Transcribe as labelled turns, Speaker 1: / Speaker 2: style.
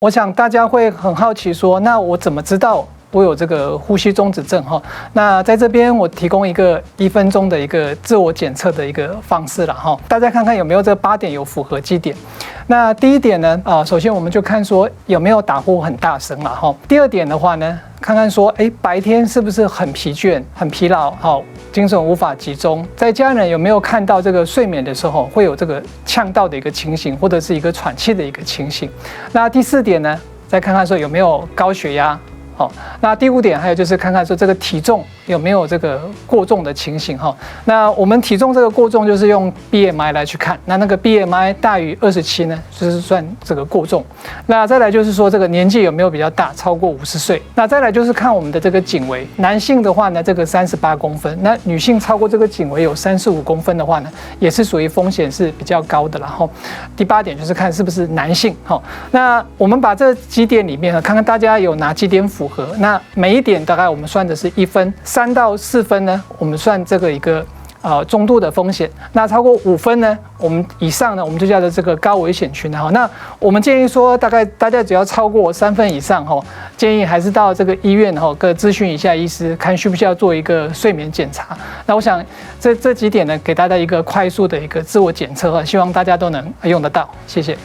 Speaker 1: 我想大家会很好奇说，那我怎么知道我有这个呼吸中止症哈？那在这边我提供一个1分钟的一个自我检测的一个方式了哈，大家看看有没有这8点有符合基点。那第一点呢，首先我们就看说有没有打呼很大声了哈。第二点的话呢，看看说，白天是不是很疲倦、很疲劳，好，精神无法集中。在家人有没有看到这个睡眠的时候会有这个呛到的一个情形，或者是一个喘气的一个情形？那第4点呢，再看看说有没有高血压。好，那第5点还有就是看看说这个体重有没有这个过重的情形哈。那我们体重这个过重就是用 BMI 来去看，那个 BMI 大于27呢，就是算这个过重。那再来就是说这个年纪有没有比较大，超过50岁。那再来就是看我们的这个颈围，男性的话呢，这个38公分，那女性超过这个颈围有35公分的话呢，也是属于风险是比较高的。然后第8点就是看是不是男性哈。那我们把这几点里面呢，看看大家有哪几点符合。那每一点大概我们算的是1分，3到4分呢，我们算这个一个中度的风险。那超过5分呢，我们以上呢，我们就叫做这个高危险群哈。那我们建议说，大概大家只要超过3分以上哈，建议还是到这个医院哈，各咨询一下医师，看需不需要做一个睡眠检查。那我想这几点呢，给大家一个快速的一个自我检测，希望大家都能用得到。谢谢。